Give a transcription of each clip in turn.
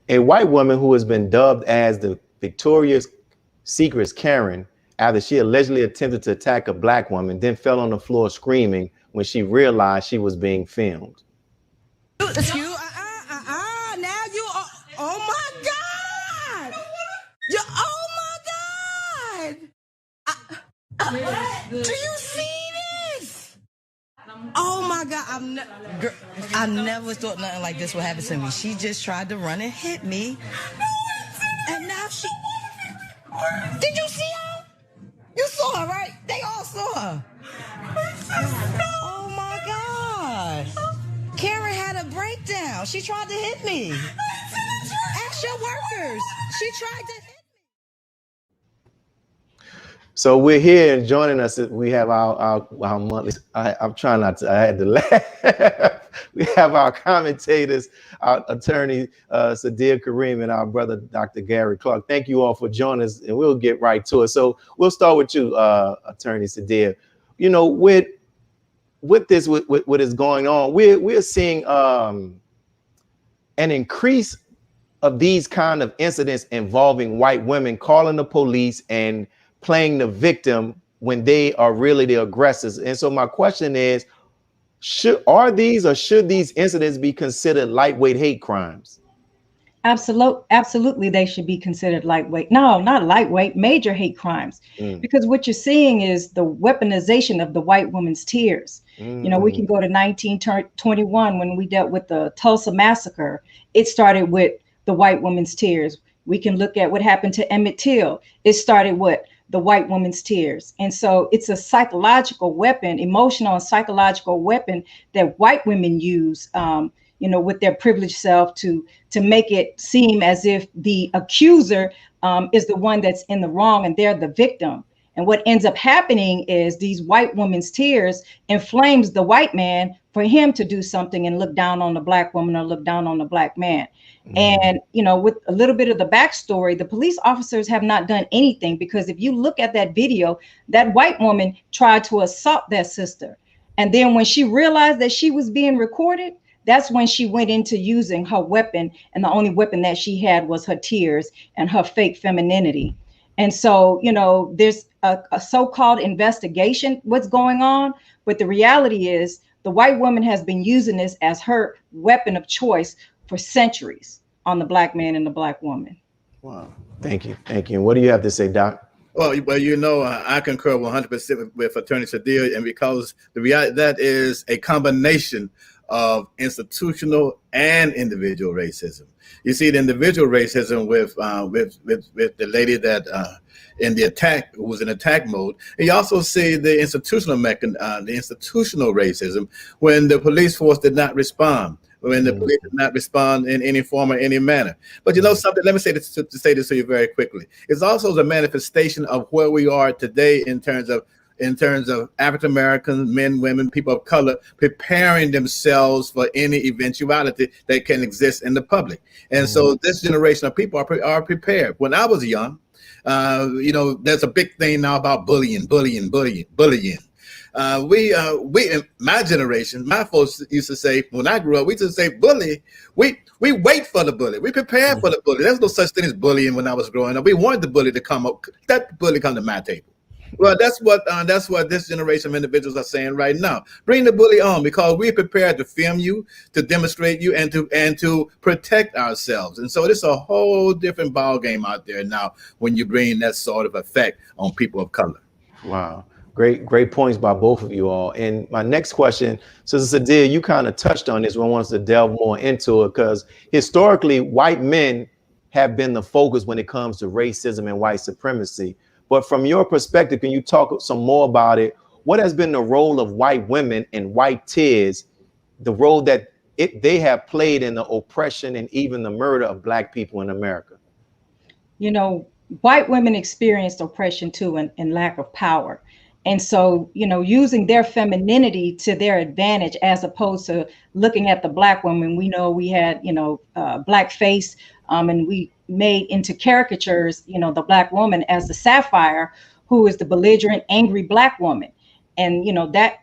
A white woman who has been dubbed as the Victoria's Secret's Karen after she allegedly attempted to attack a black woman, then fell on the floor screaming when she realized she was being filmed. Excuse, now you are, oh my God! You, oh my God! Do you see this? Oh my God, I never thought nothing like this would happen to me. She just tried to run and hit me. And now she, did you see her? You saw her, right? They all saw her. Oh my God. Karen had a breakdown. She tried to hit me. Ask your workers. She tried to hit me. So we're here, and joining us, we have our monthly, I'm trying not to, I had to laugh. We have our commentators, our attorney, Saddiyah Karriem, and our brother, Dr. Gary Clark. Thank you all for joining us, and we'll get right to it. So we'll start with you, Attorney Saddiyah. You know, with this, what is going on, we're seeing an increase of these kind of incidents involving white women calling the police and playing the victim when they are really the aggressors. And so my question is, should these incidents be considered lightweight hate crimes? Absolutely, they should be considered lightweight. No, not lightweight, major hate crimes. Because what you're seeing is the weaponization of the white woman's tears. You know, we can go to 1921 when we dealt with the Tulsa massacre. It started with the white woman's tears. We can look at what happened to Emmett Till. It started with the white woman's tears. And so it's a psychological weapon, emotional and psychological weapon that white women use, you know, with their privileged self to make it seem as if the accuser is the one that's in the wrong and they're the victim. And what ends up happening is these white women's tears inflames the white man for him to do something and look down on the black woman or look down on the black man. And, you know, with a little bit of the backstory, the police officers have not done anything, because if you look at that video, that white woman tried to assault that sister. And then when she realized that she was being recorded, that's when she went into using her weapon. And the only weapon that she had was her tears and her fake femininity. And so, you know, there's a so-called investigation, what's going on. But the reality is the white woman has been using this as her weapon of choice for centuries on the black man and the black woman. Wow. Thank you. Thank you. And what do you have to say, Doc? Well, you know, I concur 100% with Attorney Saddiyah, and because the reality that is a combination of institutional and individual racism. You see the individual racism with the lady that in the attack, who was in attack mode. And you also see the institutional institutional racism when the police force did not respond. When the police did not respond in any form or any manner. But you know something, let me say this to you very quickly. It's also the manifestation of where we are today in terms of African Americans, men, women, people of color, preparing themselves for any eventuality that can exist in the public. And so this generation of people are prepared. When I was young, you know, there's a big thing now about bullying. We in my generation, my folks used to say, when I grew up, we used to say bully. We wait for the bully. We prepare for the bully. There's no such thing as bullying when I was growing up. We wanted the bully to come up. That bully come to my table. Well, that's what this generation of individuals are saying right now. Bring the bully on, because we're prepared to film you, to demonstrate you, and to protect ourselves. And so it's a whole different ball game out there now when you bring that sort of effect on people of color. Wow. Great points by both of you all. And my next question, Sister Saddiyah, you kind of touched on this, one wants to delve more into it, because historically, white men have been the focus when it comes to racism and white supremacy. But from your perspective, can you talk some more about it? What has been the role of white women and white tears, the role that they have played in the oppression and even the murder of black people in America? You know, white women experienced oppression too, and lack of power. And so, you know, using their femininity to their advantage, as opposed to looking at the black woman. We know we had, you know, blackface, and we made into caricatures, you know, the black woman as the sapphire, who is the belligerent, angry black woman. And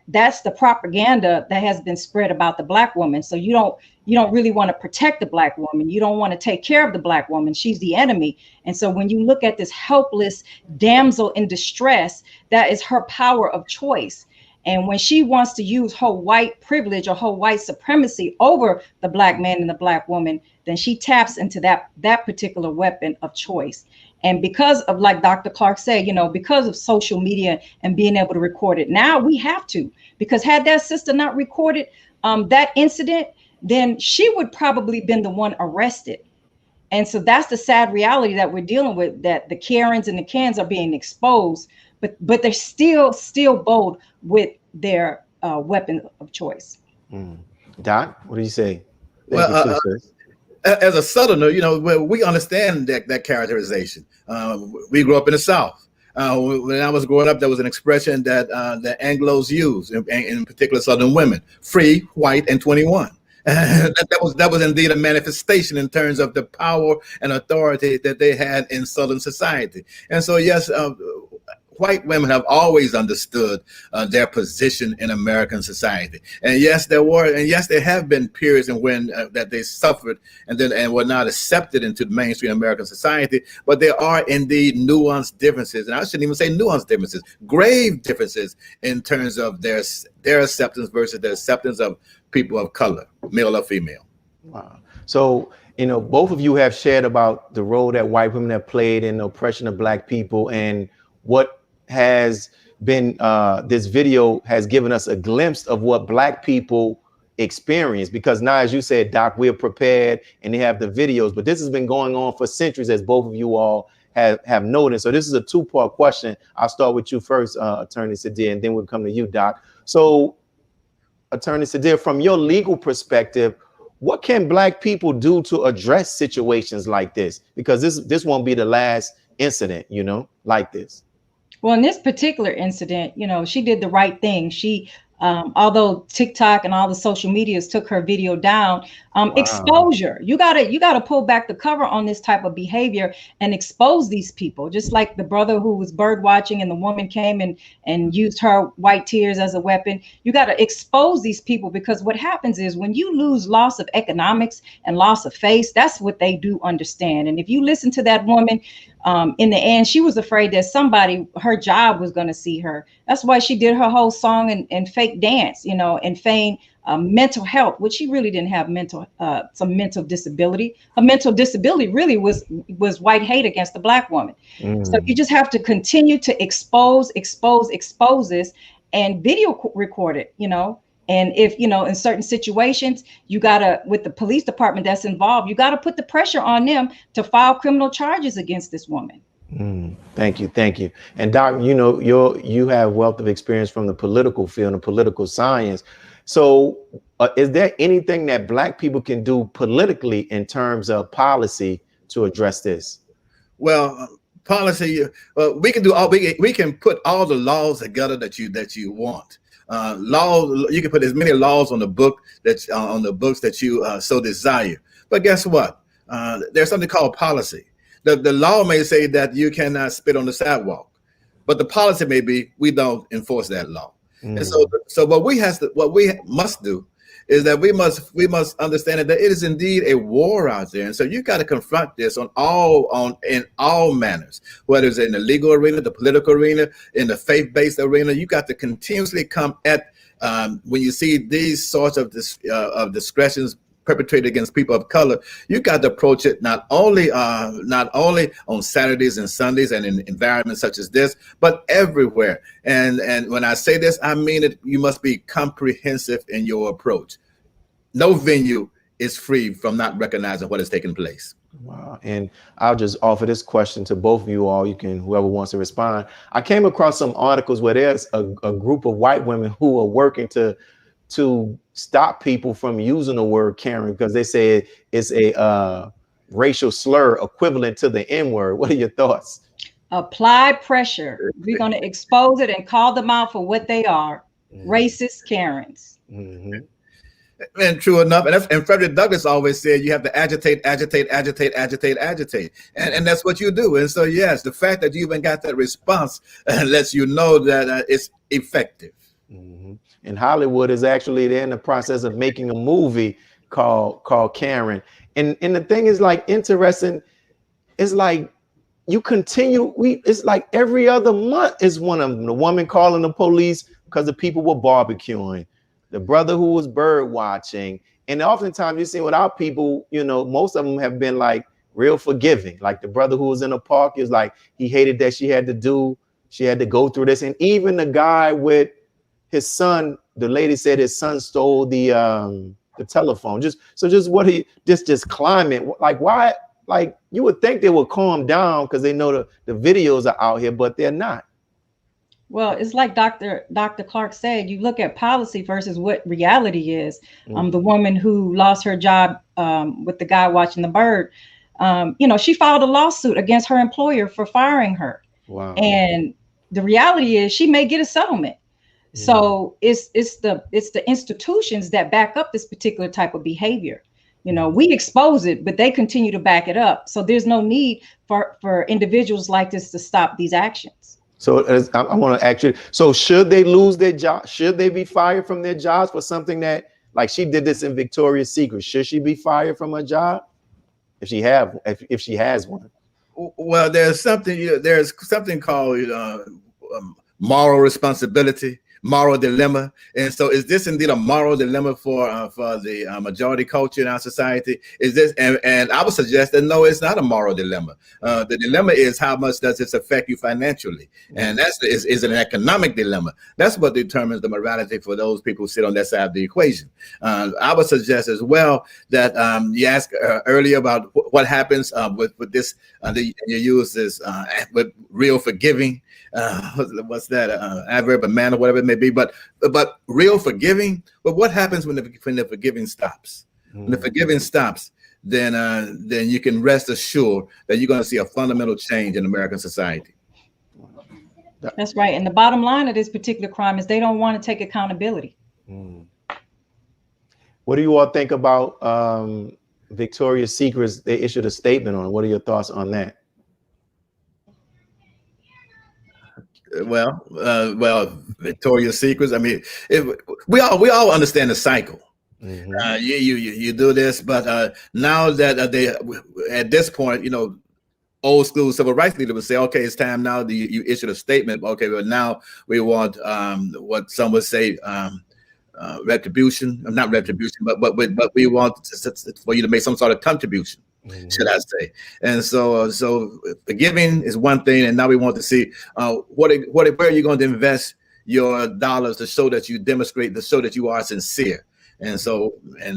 that's the propaganda that has been spread about the Black woman. So you don't really want to protect the Black woman. You don't want to take care of the Black woman. She's the enemy. And so when you look at this helpless damsel in distress, that is her power of choice. And when she wants to use her white privilege or her white supremacy over the Black man and the Black woman, then she taps into that particular weapon of choice. And because of, like Dr. Clark said, because of social media and being able to record it, now we have to, because had that sister not recorded that incident, then she would probably been the one arrested. And so that's the sad reality that we're dealing with, that the Karens and the Kens are being exposed, but they're still bold with their weapon of choice. Doc, what do you say? Well, as a Southerner, we understand that characterization. We grew up in the South. When I was growing up, there was an expression that the Anglos use, in particular Southern women: free, white, and 21. that was indeed a manifestation in terms of the power and authority that they had in Southern society. And so, yes, white women have always understood their position in American society. And yes, there have been periods in when that they suffered and were not accepted into the mainstream American society. But there are indeed nuanced differences, and I shouldn't even say nuanced differences, grave differences in terms of their acceptance versus the acceptance of people of color, male or female. Wow. So, both of you have shared about the role that white women have played in the oppression of Black people, and what has been this video has given us a glimpse of what Black people experience, because now, as you said, Doc, we're prepared and they have the videos, but this has been going on for centuries, as both of you all have noted. So this is a two-part question. I'll start with you first, Attorney Saddiyah, and then we'll come to you, Doc. So, Attorney Saddiyah, from your legal perspective, what can Black people do to address situations like this? Because this won't be the last incident, like this. Well, in this particular incident, she did the right thing. She, although TikTok and all the social medias took her video down, exposure. You gotta pull back the cover on this type of behavior and expose these people. Just like the brother who was bird watching and the woman came and used her white tears as a weapon. You gotta expose these people, because what happens is when you lose loss of economics and loss of face, that's what they do understand. And if you listen to that woman, in the end, she was afraid that her job was going to see her. That's why she did her whole song and fake dance, and feign mental health, which she really didn't have some mental disability. Her mental disability really was white hate against the Black woman. So you just have to continue to expose this and video record it, And if, in certain situations, you gotta, with the police department that's involved, you gotta put the pressure on them to file criminal charges against this woman. Thank you. And Doc, you have wealth of experience from the political field and political science. So is there anything that Black people can do politically in terms of policy to address this? Well, policy, we can do we can put all the laws together that you want. Laws, you can put as many laws on the books that you so desire. But guess what? There's something called policy. The law may say that you cannot spit on the sidewalk, but the policy may be we don't enforce that law. And so what we must do is that we must understand that it is indeed a war out there. And so you got to confront this in all manners, whether it's in the legal arena, the political arena, in the faith-based arena. You got to continuously come at when you see these sorts of discretions perpetrated against people of color. You got to approach it not only on Saturdays and Sundays and in environments such as this, but everywhere. And when I say this, I mean it. You must be comprehensive in your approach. No venue is free from not recognizing what is taking place. Wow. And I'll just offer this question to both of you all. You can, whoever wants to respond. I came across some articles where there's a group of white women who are working to stop people from using the word Karen, because they say it's a racial slur equivalent to the N-word. What are your thoughts? Apply pressure. We're going to expose it and call them out for what they are. Racist Karens. And true enough, and Frederick Douglass always said you have to agitate. And that's what you do. And so, yes, the fact that you even got that response lets you know that it's effective. And Hollywood is actually, they're in the process of making a movie called Karen. And the thing is like interesting. It's like you continue. It's like every other month is one of them. The woman calling the police because the people were barbecuing. The brother who was bird watching. And oftentimes you see with our people, you know, most of them have been like real forgiving. Like the brother who was in the park is like, he hated that she had to go through this. And even the guy with his son, the lady said his son stole the telephone. Just climate. Like why? Like you would think they would calm down because they know the videos are out here, but they're not. Well, it's like Dr. Clark said, you look at policy versus what reality is. The woman who lost her job with the guy watching the bird, you know, she filed a lawsuit against her employer for firing her. Wow. And the reality is she may get a settlement. So it's the institutions that back up this particular type of behavior. You know, we expose it, but they continue to back it up. So there's no need for individuals like this to stop these actions. So I want to ask you, so should they lose their job? Should they be fired from their jobs for something that, like she did this in Victoria's Secret? Should she be fired from her job if she has one? Well, there's something called moral responsibility, moral dilemma. And so is this indeed a moral dilemma for the majority culture in our society? Is this, and I would suggest that no, it's not a moral dilemma. The dilemma is how much does this affect you financially? And is an economic dilemma. That's what determines the morality for those people who sit on that side of the equation. I would suggest as well that you asked earlier about what happens with this, you use this with real forgiving, what's that, adverb of man or whatever it may be, but real forgiving. But what happens when the forgiving stops? When the forgiving stops, then you can rest assured that you're going to see a fundamental change in American society. That's right. And the bottom line of this particular crime is they don't want to take accountability. What do you all think about Victoria's Secret? They issued a statement on it. What are your thoughts on that? Well, Victoria's Secrets. I mean, we all understand the cycle. You do this, but now that they at this point, you know, old school civil rights leader would say, okay, it's time now. You issued a statement. Okay, but now we want what some would say retribution. Not retribution, but we want for you to make some sort of contribution. Should I say? And so forgiving is one thing, and now we want to see where are you going to invest your dollars to show that you demonstrate, to show that you are sincere. And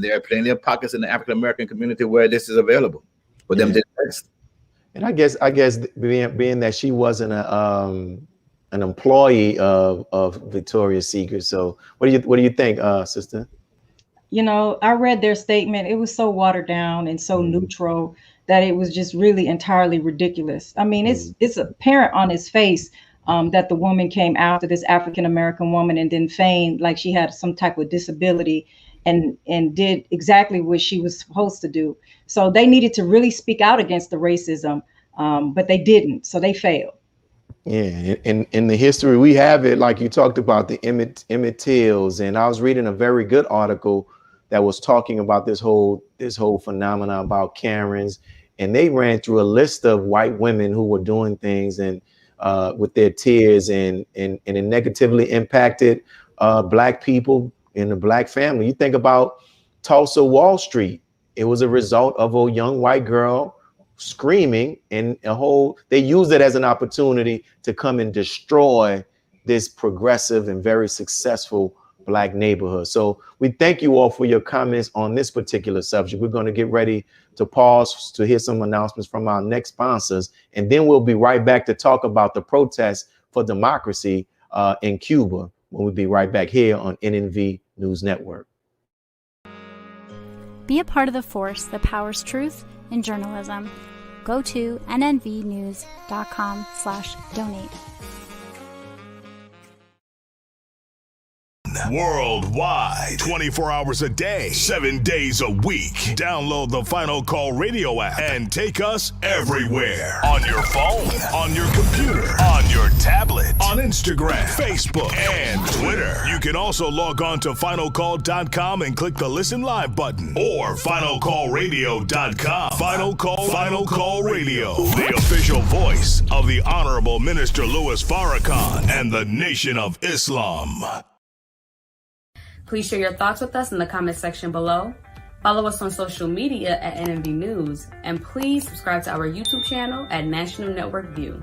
there are plenty of pockets in the African American community where this is available for them to invest. And I guess being that she wasn't an employee of Victoria's Secret. So what do you think, sister? You know, I read their statement. It was so watered down and so neutral that it was just really entirely ridiculous. I mean, it's apparent on his face that the woman came after this African-American woman and then feigned like she had some type of disability and did exactly what she was supposed to do. So they needed to really speak out against the racism, but they didn't. So they failed. Yeah, in the history we have it, like you talked about the Emmett Tills, and I was reading a very good article that was talking about this whole phenomenon about Karens, and they ran through a list of white women who were doing things and with their tears and it negatively impacted Black people in the Black family. You think about Tulsa Wall Street. It was a result of a young white girl screaming, and they used it as an opportunity to come and destroy this progressive and very successful Black neighborhood. So we thank you all for your comments on this particular subject. We're going to get ready to pause to hear some announcements from our next sponsors, and then we'll be right back to talk about the protests for democracy in Cuba when we'll be right back here on NNV News Network. Be a part of the force that powers truth in journalism. Go to nnvnews.com/donate. Worldwide, 24 hours a day, 7 days a week. Download the Final Call Radio app and take us everywhere. On your phone, on your computer, on your tablet, on Instagram, Facebook, and Twitter. You can also log on to finalcall.com and click the Listen Live button, or finalcallradio.com. Final Call Radio, the official voice of the Honorable Minister Louis Farrakhan and the Nation of Islam. Please share your thoughts with us in the comment section below. Follow us on social media at NNV News, and please subscribe to our YouTube channel at National Network View.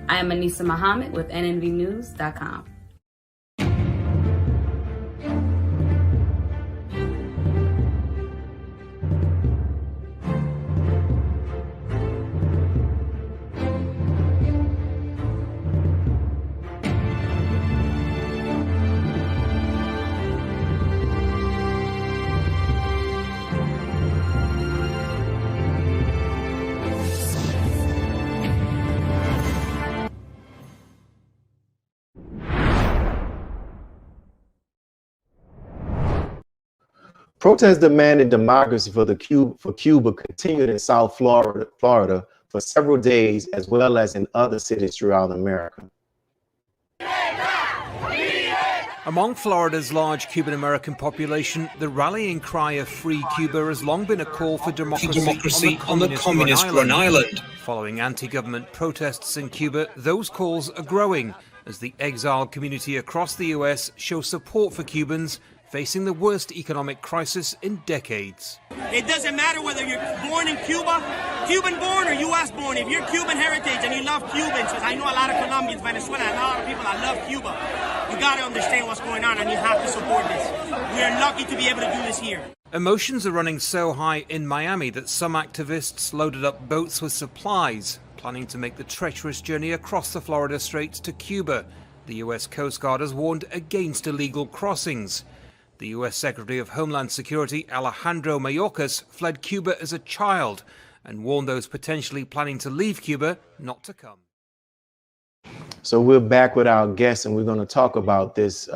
I am Anissa Muhammad with NNVnews.com. Protests demanding democracy for Cuba continued in South Florida for several days, as well as in other cities throughout America. Among Florida's large Cuban American population, the rallying cry of Free Cuba has long been a call for democracy on the communist run island. Following anti-government protests in Cuba, those calls are growing as the exiled community across the US show support for Cubans facing the worst economic crisis in decades. It doesn't matter whether you're born in Cuba, Cuban born or U.S. born. If you're Cuban heritage and you love Cubans, because I know a lot of Colombians, Venezuela, and a lot of people that love Cuba, you got to understand what's going on and you have to support this. We are lucky to be able to do this here. Emotions are running so high in Miami that some activists loaded up boats with supplies, planning to make the treacherous journey across the Florida Straits to Cuba. The U.S. Coast Guard has warned against illegal crossings. The U.S. Secretary of Homeland Security, Alejandro Mayorkas, fled Cuba as a child and warned those potentially planning to leave Cuba not to come. So we're back with our guests, and we're going to talk about this,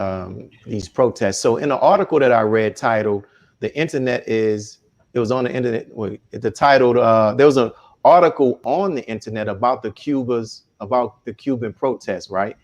these protests. So in an article that I read titled, "The Internet is," it was on the internet, the title, there was an article on the internet about the Cuban protests, right?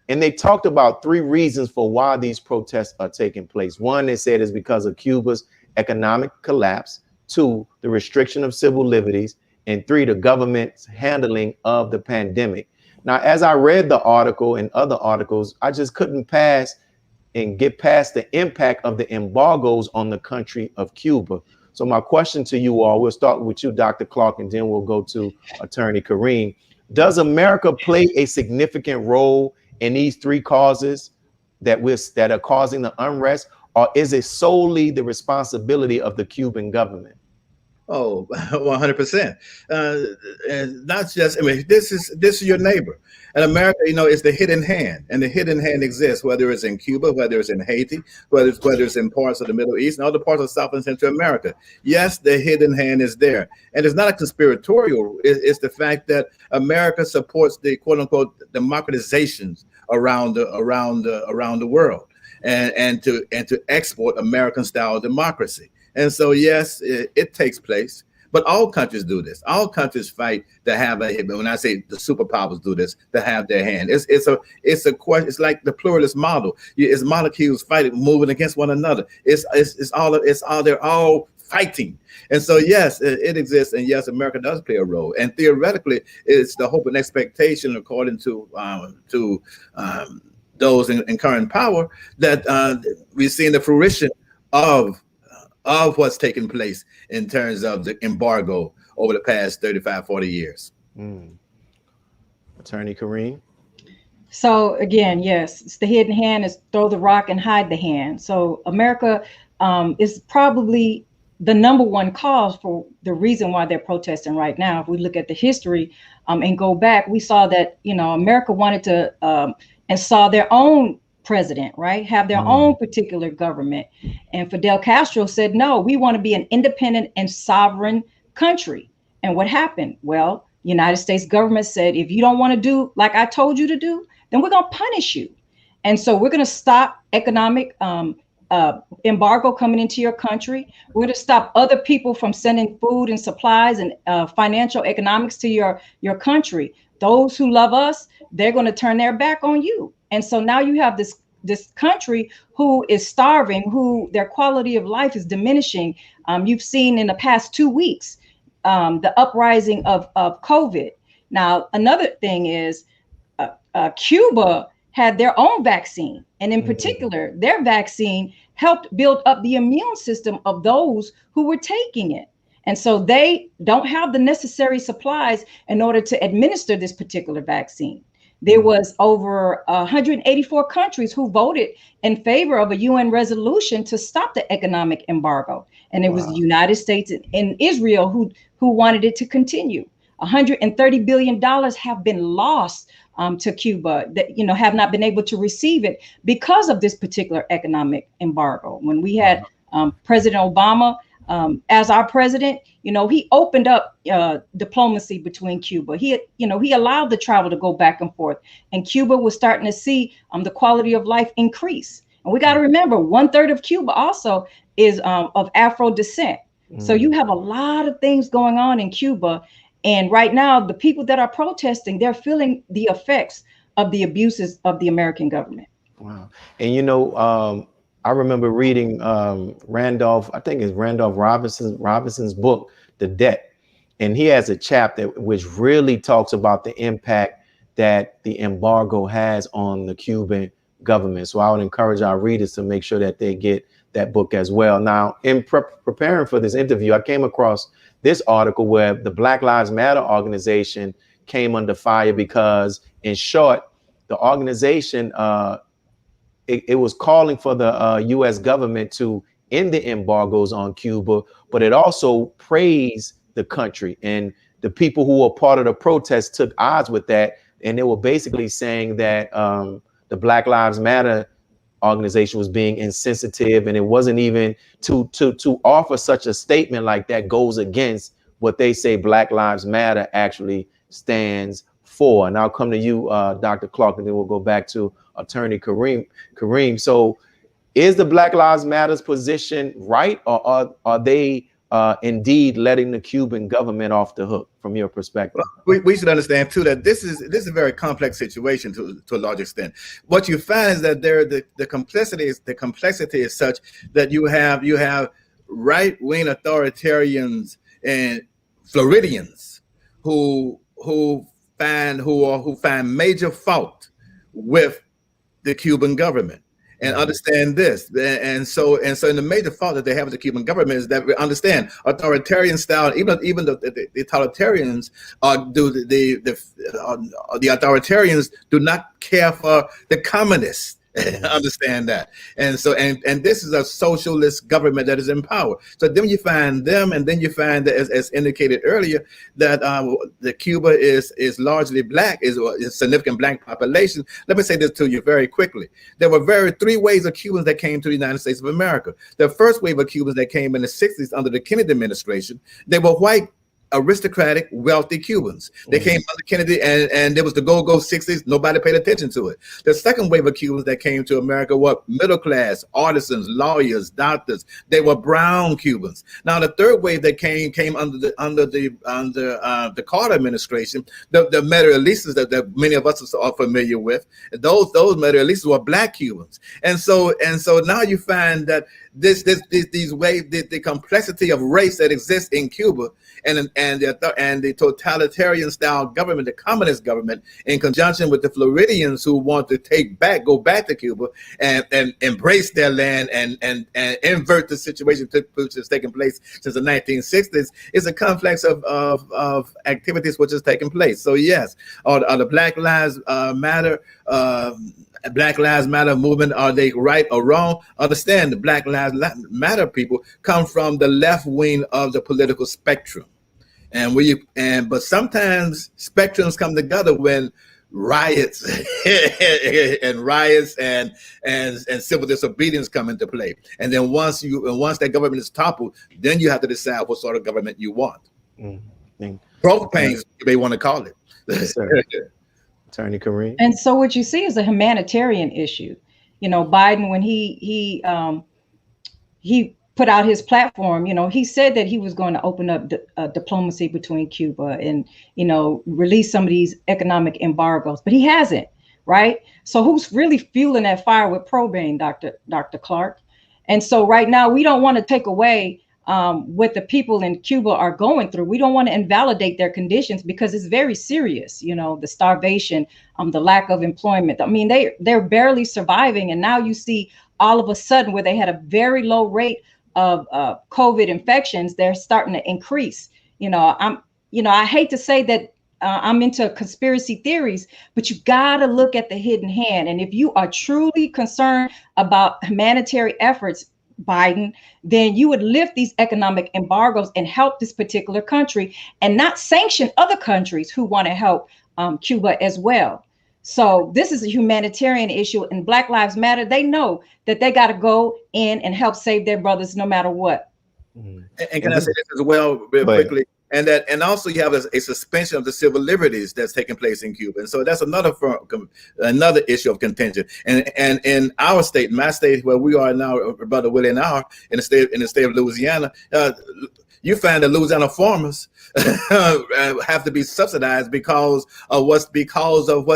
And they talked about 3 reasons for why these protests are taking place. 1, they said, is because of Cuba's economic collapse. 2, the restriction of civil liberties. And 3, the government's handling of the pandemic. Now, as I read the article and other articles, I just couldn't get past the impact of the embargoes on the country of Cuba. So my question to you all, we'll start with you, Dr. Clark, and then we'll go to Attorney Karriem. Does America play a significant role in these 3 causes that are causing the unrest, or is it solely the responsibility of the Cuban government? Oh, 100%. And not just, I mean, this is your neighbor. And America, you know, is the hidden hand, and the hidden hand exists, whether it's in Cuba, whether it's in Haiti, whether it's in parts of the Middle East and other parts of South and Central America. Yes, the hidden hand is there. And it's not a conspiratorial. It's the fact that America supports the quote unquote democratizations around the world, and to export American style democracy. And so, yes, it takes place, but all countries do this. All countries fight to have a, when I say the superpowers do this, to have their hand. It's a question. It's like the pluralist model. It's molecules fighting, moving against one another. They're all fighting. And so, yes, it exists. And yes, America does play a role. And theoretically, it's the hope and expectation, according to those in current power, that we've seen the fruition of what's taken place in terms of the embargo over the past 35, 40 years. Attorney Karriem? So again, yes, it's the hidden hand, is throw the rock and hide the hand. So America is probably the #1 cause for the reason why they're protesting right now. If we look at the history and go back, we saw that, you know, America wanted to and saw their own president, right, have their own particular government. And Fidel Castro said, no, we want to be an independent and sovereign country. And what happened? Well, United States government said, if you don't want to do like I told you to do, then we're going to punish you. And so we're going to stop economic embargo coming into your country. We're going to stop other people from sending food and supplies and financial economics to your country. Those who love us, they're going to turn their back on you. And so now you have this country who is starving, who their quality of life is diminishing. You've seen in the past 2 weeks the uprising of COVID. Now, another thing is Cuba had their own vaccine. And in particular, their vaccine helped build up the immune system of those who were taking it. And so they don't have the necessary supplies in order to administer this particular vaccine. There was over 184 countries who voted in favor of a UN resolution to stop the economic embargo. And it was the United States and Israel who wanted it to continue. $130 billion have been lost to Cuba that, you know, have not been able to receive it because of this particular economic embargo. When we had President Obama as our president, you know, he opened up diplomacy between Cuba. He allowed the travel to go back and forth, and Cuba was starting to see the quality of life increase. And we got to remember, 1/3 of Cuba also is of Afro descent. So you have a lot of things going on in Cuba. And right now, the people that are protesting, they're feeling the effects of the abuses of the American government. Wow. And, you know, I remember reading Randolph Robinson's book, The Debt. And he has a chapter which really talks about the impact that the embargo has on the Cuban government. So I would encourage our readers to make sure that they get that book as well. Now, in preparing for this interview, I came across this article where the Black Lives Matter organization came under fire because, in short, the organization, it was calling for the U.S. government to end the embargoes on Cuba, but it also praised the country. And the people who were part of the protest took odds with that. And they were basically saying that the Black Lives Matter organization was being insensitive, and it wasn't even to offer such a statement like that goes against what they say Black Lives Matter actually stands for. And I'll come to you, Dr. Clark, and then we'll go back to Attorney Karriem. So is the Black Lives Matter's position right, or are they indeed letting the Cuban government off the hook from your perspective? Well, we should understand too that this is a very complex situation to a large extent. What you find is that the complexity is such that you have right-wing authoritarians and Floridians who find major fault with the Cuban government. And understand this, and so in the major fault that they have with the Cuban government is that we understand authoritarian style. Even the totalitarians the authoritarians do not care for the communists. Understand that, and this is a socialist government that is in power. So then you find them, and then you find that, as indicated earlier, that the Cuba is largely black, is a significant black population. Let me say this to you very quickly. There were three waves of Cubans that came to the United States of America. The first wave of Cubans that came in the 60s under the Kennedy administration, they were white, aristocratic, wealthy Cubans. They came under Kennedy, and there was the go-go 60s. Nobody paid attention to it. The second wave of Cubans that came to America were middle class, artisans, lawyers, doctors. They were brown Cubans. Now the third wave that came under the Carter administration, the materialistas that many of us are familiar with. Those materialistas were black Cubans, and so now you find that these waves, the complexity of race that exists in Cuba, and the totalitarian style government, the communist government, in conjunction with the Floridians who want to go back to Cuba and embrace their land and invert the situation which has taken place since the 1960s, is a complex of activities which has taken place. So yes, are the Black Lives Matter movement, are they right or wrong? Understand, the Black Lives Matter people come from the left wing of the political spectrum, but sometimes spectrums come together when riots and civil disobedience come into play. And then once that government is toppled, then you have to decide what sort of government you want. Growth pains, you may want to call it. Yes, sir. Attorney Karriem. And so what you see is a humanitarian issue. You know, Biden, when he put out his platform, you know, he said that he was going to open up diplomacy between Cuba and, you know, release some of these economic embargoes, but he hasn't, right? So who's really fueling that fire with propane, Dr. Clark? And so right now, we don't want to take away what the people in Cuba are going through. We don't want to invalidate their conditions because it's very serious. You know, the starvation, the lack of employment. I mean, they're barely surviving. And now you see all of a sudden where they had a very low rate of COVID infections, they're starting to increase. You know, I hate to say that I'm into conspiracy theories, but you got to look at the hidden hand. And if you are truly concerned about humanitarian efforts, Biden, then you would lift these economic embargoes and help this particular country and not sanction other countries who want to help Cuba as well. So this is a humanitarian issue, and Black Lives Matter. They know that they got to go in and help save their brothers no matter what. And can I say this as well, real quickly? And also you have a suspension of the civil liberties that's taking place in Cuba, and so that's another issue of contention. And in our state, my state, where we are now, Brother Willie and I are in the state of Louisiana, you find that Louisiana farmers have to be subsidized because of what's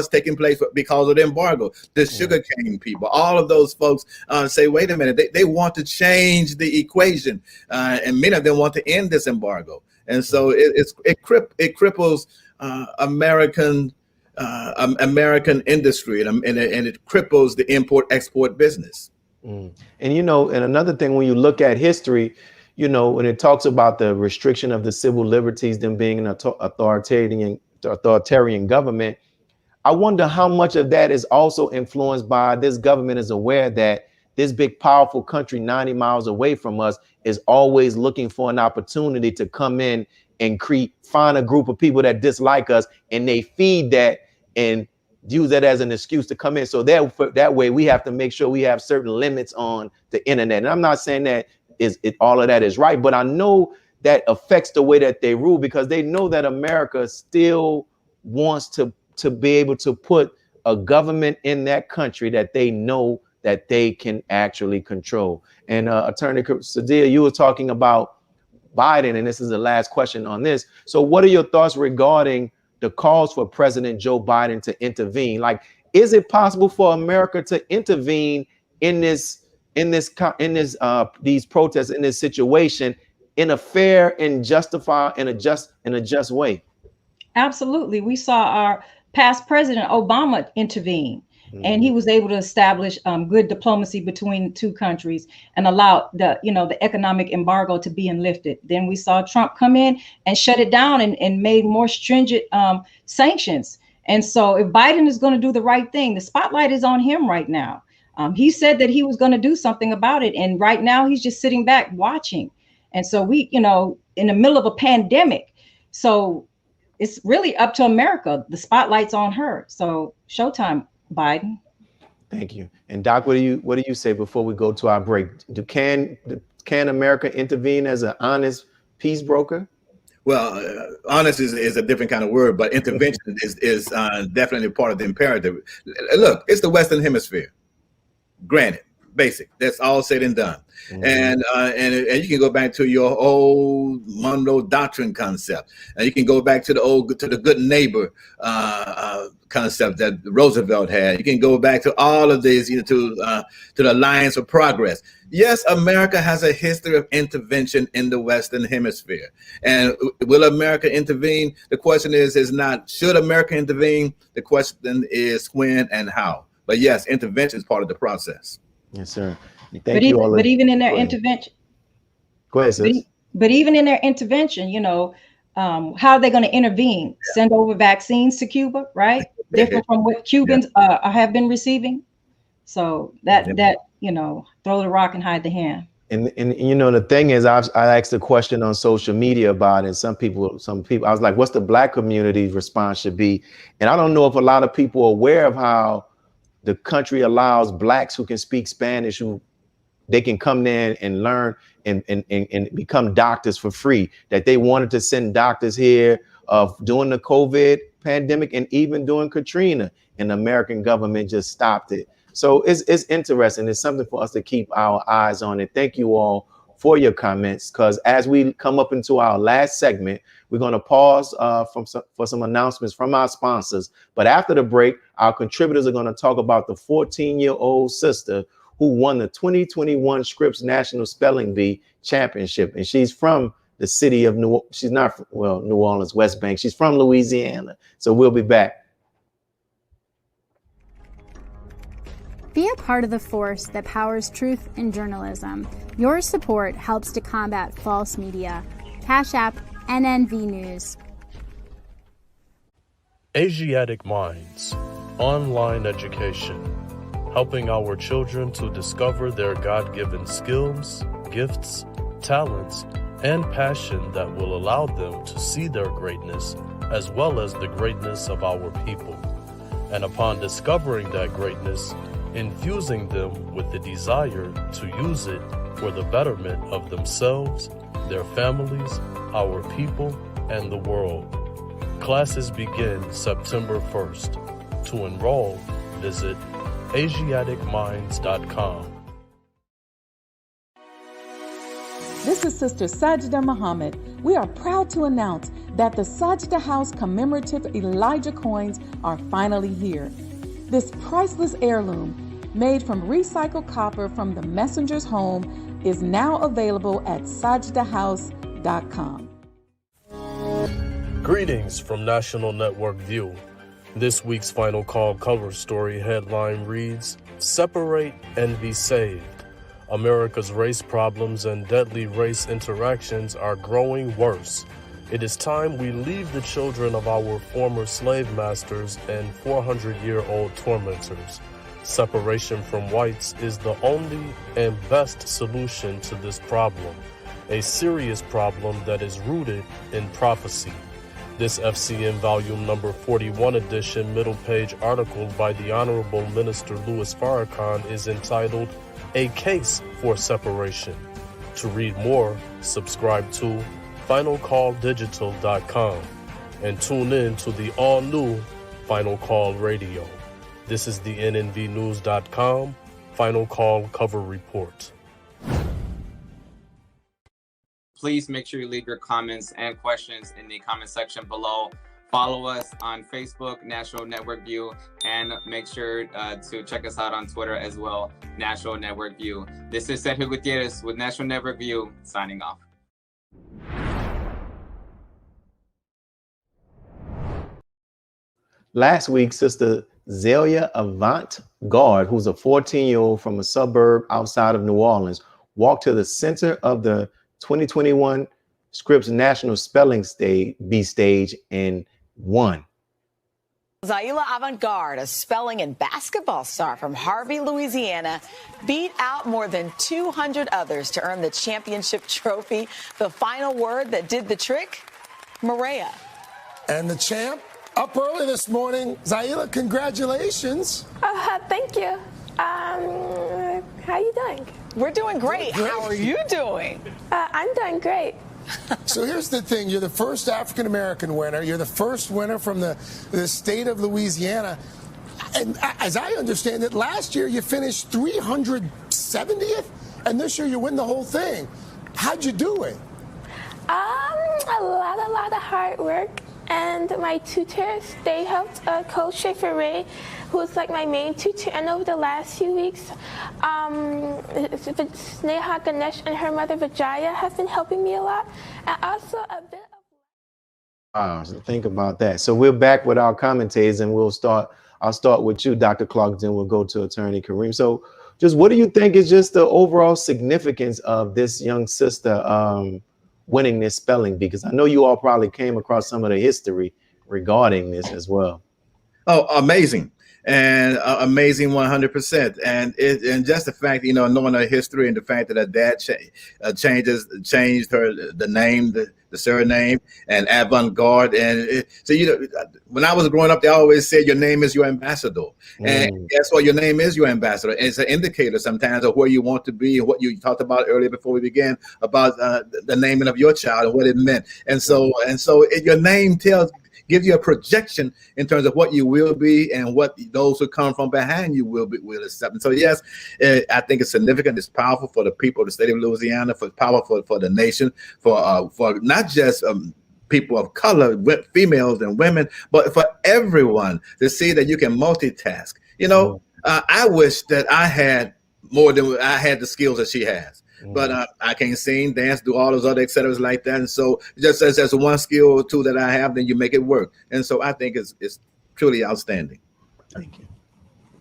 taking place because of the embargo. The sugarcane people, all of those folks say, wait a minute, they want to change the equation, and many of them want to end this embargo. And so it cripples American industry, and it cripples the import-export business. And you know, and another thing, when you look at history, you know, when it talks about the restriction of the civil liberties, them being an authoritarian government, I wonder how much of that is also influenced by this government is aware that this big, powerful country 90 miles away from us is always looking for an opportunity to come in and find a group of people that dislike us, and they feed that and use that as an excuse to come in. So that way we have to make sure we have certain limits on the internet. And I'm not saying that all of that is right, but I know that affects the way that they rule, because they know that America still wants to be able to put a government in that country that they know that they can actually control. And Attorney Saddiyah, you were talking about Biden, and this is the last question on this. So what are your thoughts regarding the calls for President Joe Biden to intervene? Like, is it possible for America to intervene in these protests, in this situation, in a fair and justified and a just way? Absolutely. We saw our past President Obama intervene. And he was able to establish good diplomacy between two countries and allow the economic embargo to be lifted. Then we saw Trump come in and shut it down and made more stringent sanctions. And so if Biden is going to do the right thing, the spotlight is on him right now. He said that he was going to do something about it. And right now he's just sitting back watching. And so we, in the middle of a pandemic. So it's really up to America. The spotlight's on her. So showtime, Biden. Thank you. And Doc, what do you say before we go to our break? Can America intervene as an honest peace broker? Well, honest is a different kind of word, but intervention is definitely part of the imperative. Look, it's the Western Hemisphere. Granted, basic. That's all said and done. And you can go back to your old Monroe Doctrine concept, and you can go back to the good neighbor concept that Roosevelt had. You can go back to all of these, to the Alliance of Progress. Yes, America has a history of intervention in the Western Hemisphere. And will America intervene? The question is not should America intervene? The question is when and how. But yes, intervention is part of the process. Yes, sir. But even in their intervention, go ahead, sis. But even in their intervention, how are they going to intervene? Yeah. Send over vaccines to Cuba, right? Different from what Cubans have been receiving. So that throw the rock and hide the hand. And the thing is, I asked a question on social media about it. And some people, I was like, what's the Black community's response should be? And I don't know if a lot of people are aware of how the country allows Blacks who can speak Spanish, who they can come there and learn and become doctors for free, that they wanted to send doctors here during the COVID pandemic and even during Katrina, and the American government just stopped it. So it's interesting. It's something for us to keep our eyes on. And thank you all for your comments, because as we come up into our last segment, we're going to pause for some announcements from our sponsors. But after the break, our contributors are going to talk about the 14-year-old sister who won the 2021 Scripps National Spelling Bee Championship. And she's from the city of she's not, well, New Orleans, West Bank. She's from Louisiana. So we'll be back. Be a part of the force that powers truth in journalism. Your support helps to combat false media. Cash App NNV News. Asiatic Minds, online education, helping our children to discover their God-given skills, gifts, talents, and passion that will allow them to see their greatness as well as the greatness of our people. And upon discovering that greatness, infusing them with the desire to use it for the betterment of themselves, their families, our people, and the world. Classes begin September 1st. To enroll, visit AsiaticMinds.com. This is Sister Sajda Muhammad. We are proud to announce that the Sajda House commemorative Elijah coins are finally here. This priceless heirloom, made from recycled copper from the messenger's home, is now available at sajdahouse.com. Greetings from National Network View. This week's Final Call cover story headline reads, "Separate and Be Saved. America's race problems and deadly race interactions are growing worse. It is time we leave the children of our former slave masters and 400-year-old tormentors. Separation from whites is the only and best solution to this problem, a serious problem that is rooted in prophecy." This FCN volume number 41 edition middle page article by the Honorable Minister Louis Farrakhan is entitled "A Case for Separation." To read more, subscribe to finalcalldigital.com and tune in to the all-new Final Call Radio. This is the NNVnews.com Final Call Cover Report. Please make sure you leave your comments and questions in the comment section below. Follow us on Facebook, National Network View, and make sure to check us out on Twitter as well, National Network View. This is Sergio Gutierrez with National Network View, signing off. Last week, Sister Zalia Avant-Garde, who's a 14-year-old from a suburb outside of New Orleans, walked to the center of the 2021 Scripps National Spelling Bee stage and won. Zaila Avant-Garde, a spelling and basketball star from Harvey, Louisiana, beat out more than 200 others to earn the championship trophy. The final word that did the trick, Maria. And the champ up early this morning. Zaila, congratulations. Thank you. How you doing? We're doing great. How are you doing? I'm doing great. So here's the thing. You're the first African-American winner. You're the first winner from the state of Louisiana. And as I understand it, last year you finished 370th, and this year you win the whole thing. How'd you do it? A lot of hard work. And my tutors, they helped Coach Schaefer Ray, who's like my main tutor. And over the last few weeks, Sneha Ganesh and her mother Vijaya have been helping me a lot. And also a bit of... Wow, so think about that. So we're back with our commentators, and I'll start with you, Dr. Clark, then we'll go to Attorney Karriem. So just what do you think is just the overall significance of this young sister winning this spelling bee? Because I know you all probably came across some of the history regarding this as well. Oh, amazing. And amazing 100%. And just the fact, knowing her history and the fact that her dad changed the name, the surname, and Avant-Garde. And so, when I was growing up, they always said your name is your ambassador. And guess what? Your name is your ambassador. And it's an indicator sometimes of where you want to be and what you talked about earlier before we began about the naming of your child and what it meant. And so your name gives you a projection in terms of what you will be and what those who come from behind you will accept. And so, yes, I think it's significant. It's powerful for the people of the state of Louisiana, for powerful for the nation, for not just people of color, females and women, but for everyone to see that you can multitask. You know, I wish that I had more than I had the skills that she has. But I can't sing, dance, do all those other et cetera like that. And so just as there's one skill or two that I have, then you make it work. And so I think it's truly outstanding. Thank you.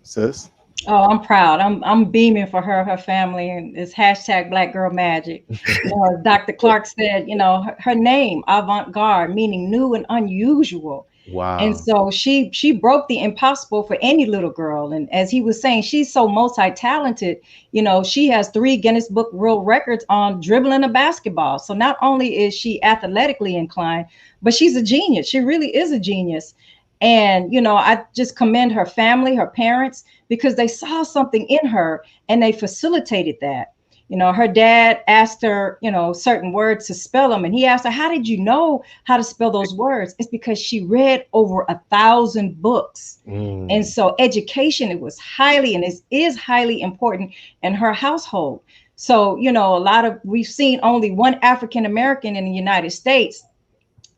Sis? Oh, I'm proud. I'm beaming for her family, and it's hashtag Black Girl Magic. You know, Dr. Clark said, you know, her name, Avant-Garde, meaning new and unusual. Wow. And so she broke the impossible for any little girl. And as he was saying, she's so multi-talented. You know, she has 3 Guinness Book World Records on dribbling a basketball. So not only is she athletically inclined, but she's a genius. She really is a genius. And, you know, I just commend her family, her parents, because they saw something in her and they facilitated that. You know, her dad asked her, you know, certain words to spell them. And he asked her, how did you know how to spell those words? It's because she read over 1,000 books. And so education, it was highly, and it is highly important in her household. So, you know, we've seen only one African-American in the United States.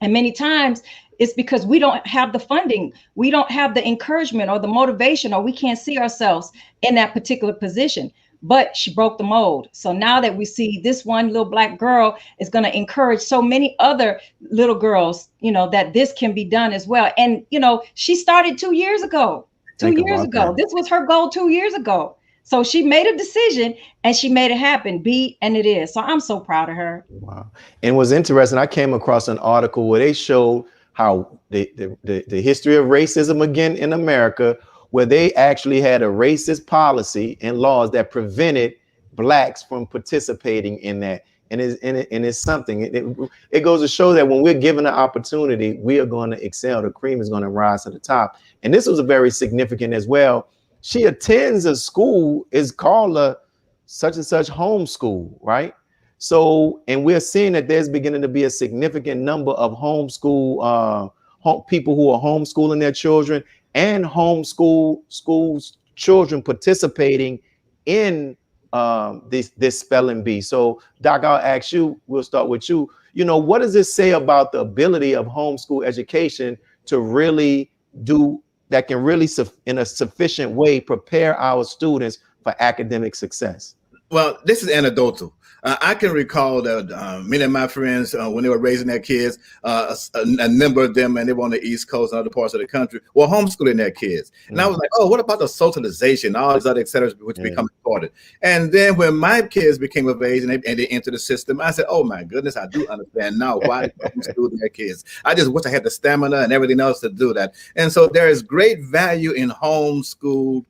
And many times it's because we don't have the funding. We don't have the encouragement or the motivation, or we can't see ourselves in that particular position. But she broke the mold. So now that we see this one little Black girl is going to encourage so many other little girls, you know, that this can be done as well. And, you know, she started 2 years ago. 2 years ago. This was her goal 2 years ago. So she made a decision and she made it happen. And it is. So I'm so proud of her. Wow. And it was interesting. I came across an article where they showed how the history of racism again in America, where they actually had a racist policy and laws that prevented Blacks from participating in that. And it's something. It goes to show that when we're given an opportunity, we are going to excel. The cream is going to rise to the top. And this was a very significant as well. She attends a school, is called a such and such homeschool, right? So, and we're seeing that there's beginning to be a significant number of homeschool people who are homeschooling their children, and schools children participating in this spelling bee. So, Doc, I'll ask you, we'll start with you. You know, what does this say about the ability of homeschool education to really do that, can really in a sufficient way prepare our students for academic success? Well, this is anecdotal. I can recall that many of my friends, when they were raising their kids, a number of them, and they were on the East Coast and other parts of the country, were homeschooling their kids. And I was like, oh, what about the socialization, all these other et cetera, which become important? And then when my kids became of age and they entered the system, I said, oh my goodness, I do understand now why they homeschooling their kids. I just wish I had the stamina and everything else to do that. And so there is great value in homeschooling,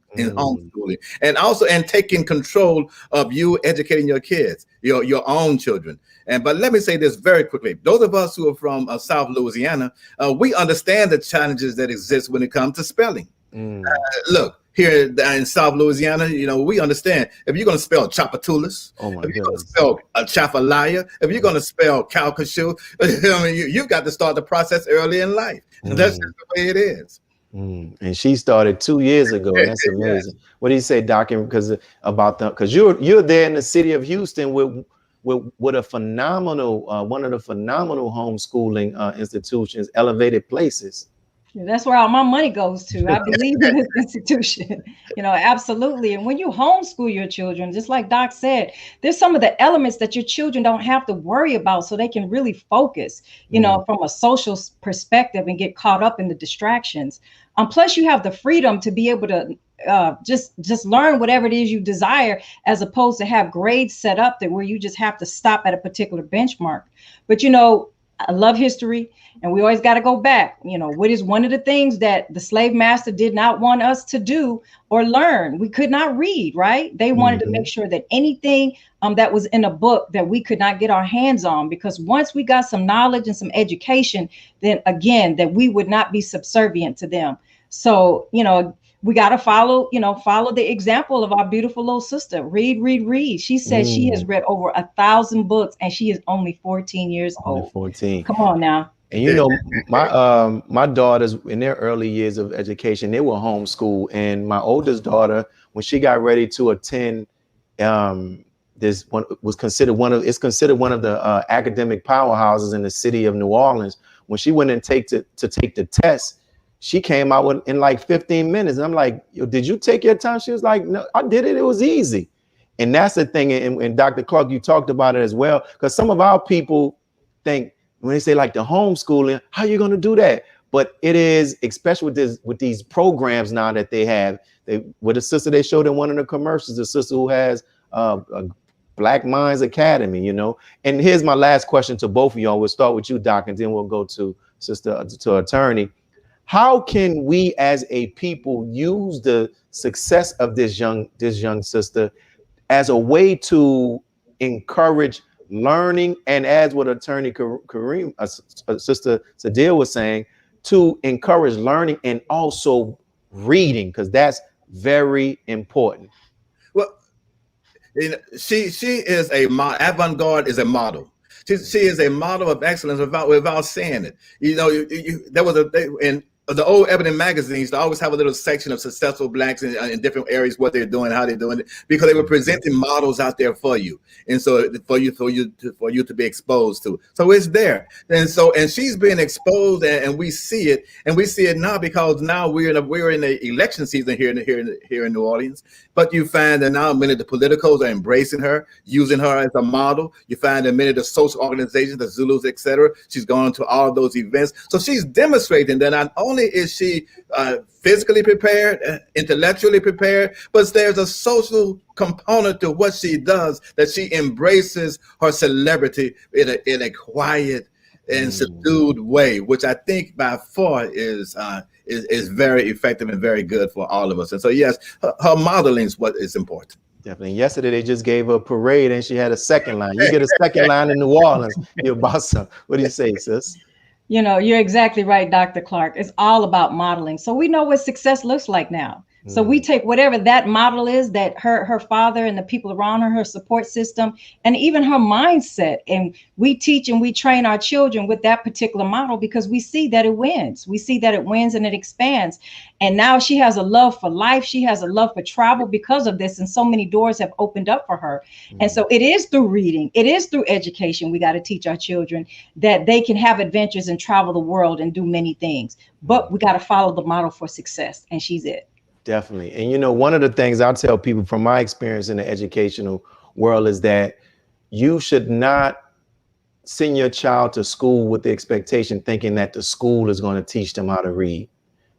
and also in taking control of you educating your kids, your own children. But let me say this very quickly. Those of us who are from South Louisiana, we understand the challenges that exist when it comes to spelling. Look, here in South Louisiana, you know, we understand if you're going to spell Chapatulas, if you're going to spell Chafalaya, if you're going to spell Calcasieu, I mean, you've got to start the process early in life. That's just the way it is. And she started 2 years ago. That's amazing. Yeah. What do you say, Doc? Because you're there in the city of Houston with a phenomenal one of the phenomenal homeschooling institutions, Elevated Places. That's where all my money goes to. I believe in this institution, you know, absolutely. And when you homeschool your children, just like Doc said, there's some of the elements that your children don't have to worry about, so they can really focus, you know, from a social perspective and get caught up in the distractions. Plus, you have the freedom to be able to just learn whatever it is you desire, as opposed to have grades set up that where you just have to stop at a particular benchmark. But, you know, I love history, and we always got to go back. You know, what is one of the things that the slave master did not want us to do or learn? We could not read, right? They wanted to make sure that anything that was in a book that we could not get our hands on, because once we got some knowledge and some education, then again, that we would not be subservient to them. So, you know, we got to follow the example of our beautiful little sister. Read. She says she has read over 1,000 books, and she is only 14 years old. 14. Come on now. And you know, my daughters in their early years of education, they were homeschooled. And my oldest daughter, when she got ready to attend, this one was considered one of the academic powerhouses in the city of New Orleans. When she went and take to take the test, she came out in like 15 minutes. And I'm like, yo, did you take your time? She was like, no, I did it. It was easy. And that's the thing. And Dr. Clark, you talked about it as well, because some of our people think, when they say like the homeschooling, how are you going to do that? But it is, especially with these programs now that they have. With a sister they showed in one of the commercials, a sister who has a Black Minds Academy, you know. And here's my last question to both of y'all. We'll start with you, Doc, and then we'll go to attorney. How can we as a people use the success of this young sister as a way to encourage learning, and as what attorney Karriem, sister Saddiyah was saying, to encourage learning and also reading, because that's very important? Well, she is avant-garde is a model. She is a model of excellence without saying it. You know, there was in the old Ebony magazines, they always have a little section of successful Blacks in different areas, what they're doing, how they're doing it, because they were presenting models out there for you, and so for you to be exposed to. So it's there, and she's being exposed, and we see it, now, because now we're in the election season here in New Orleans. But you find that now many of the politicals are embracing her, using her as a model. You find that many of the social organizations, the Zulus, etc., she's gone to all of those events. So she's demonstrating that not only is she physically prepared, intellectually prepared, but there's a social component to what she does, that she embraces her celebrity in a quiet and subdued way, which I think by far is very effective and very good for all of us. And so, yes, her modeling is what is important. Definitely. Yesterday, they just gave her a parade and she had a second line. You get a second line in New Orleans, you're about some. What do you say, sis? You know, you're exactly right, Dr. Clark. It's all about modeling. So we know what success looks like now. So we take whatever that model is, that her father and the people around her support system, and even her mindset. And we teach and we train our children with that particular model, because we see that it wins. We see that it wins and it expands. And now she has a love for life. She has a love for travel because of this. And so many doors have opened up for her. And so it is through reading. It is through education. We got to teach our children that they can have adventures and travel the world and do many things. But we got to follow the model for success. And she's it. Definitely. And, you know, one of the things I'll tell people from my experience in the educational world is that you should not send your child to school with the expectation thinking that the school is going to teach them how to read.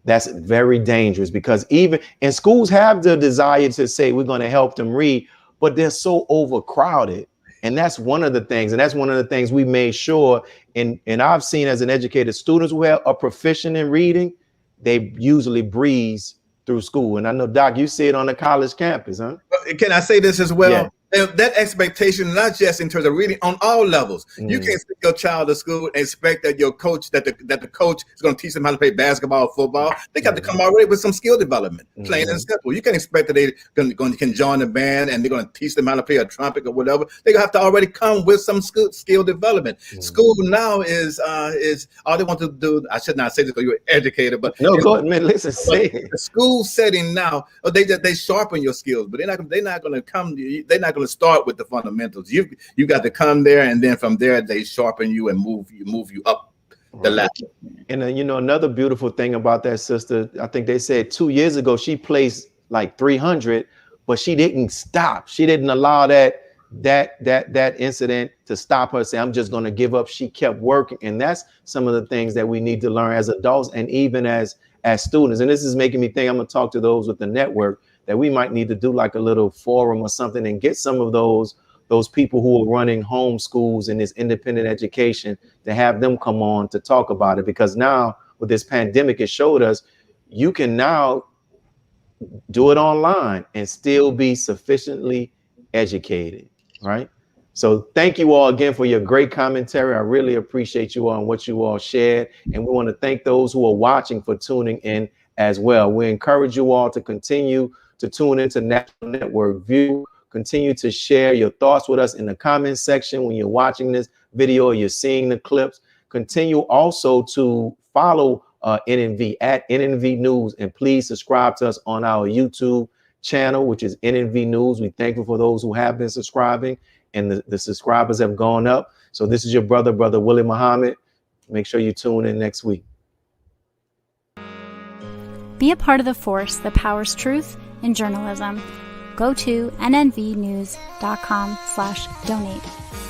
That's very dangerous, because even in schools have the desire to say we're going to help them read, but they're so overcrowded. And that's one of the things. And that's one of the things we made sure. And I've seen as an educator, students who are proficient in reading, they usually breeze through school. And I know, Doc, you see it on the college campus, huh? Can I say this as well? Yeah. That expectation, not just in terms of reading, on all levels. You can't send your child to school and expect that your coach, that the coach is going to teach them how to play basketball or football. They got to come already with some skill development, plain and simple. You can't expect that they can join the band and they're going to teach them how to play a trumpet or whatever. They have to already come with some skill development. School now is all they want to do. I should not say this because you're an educator, but no, go ahead, man. Listen, say it. The school setting now, they sharpen your skills, but they're not going to come. They're not going to start with the fundamentals. You got to come there, and then from there they sharpen you and move you up the ladder. And you know, another beautiful thing about that sister, I think they said 2 years ago she placed like 300, but she didn't stop. She didn't allow that incident to stop her, say I'm just going to give up. She kept working, and that's some of the things that we need to learn as adults and even as students. And this is making me think, I'm going to talk to those with the network, that we might need to do like a little forum or something and get some of those people who are running home schools and this independent education, to have them come on to talk about it. Because now with this pandemic, it showed us you can now do it online and still be sufficiently educated, right? So thank you all again for your great commentary. I really appreciate you all and what you all shared. And we want to thank those who are watching for tuning in as well. We encourage you all to continue to tune into National Network View. Continue to share your thoughts with us in the comments section when you're watching this video or you're seeing the clips. Continue also to follow NNV at NNV News, and please subscribe to us on our YouTube channel, which is NNV News. We're thankful for those who have been subscribing, and the subscribers have gone up. So this is your brother Willie Muhammad. Make sure you tune in next week. Be a part of the force that powers truth in journalism. Go to nnvnews.com/donate.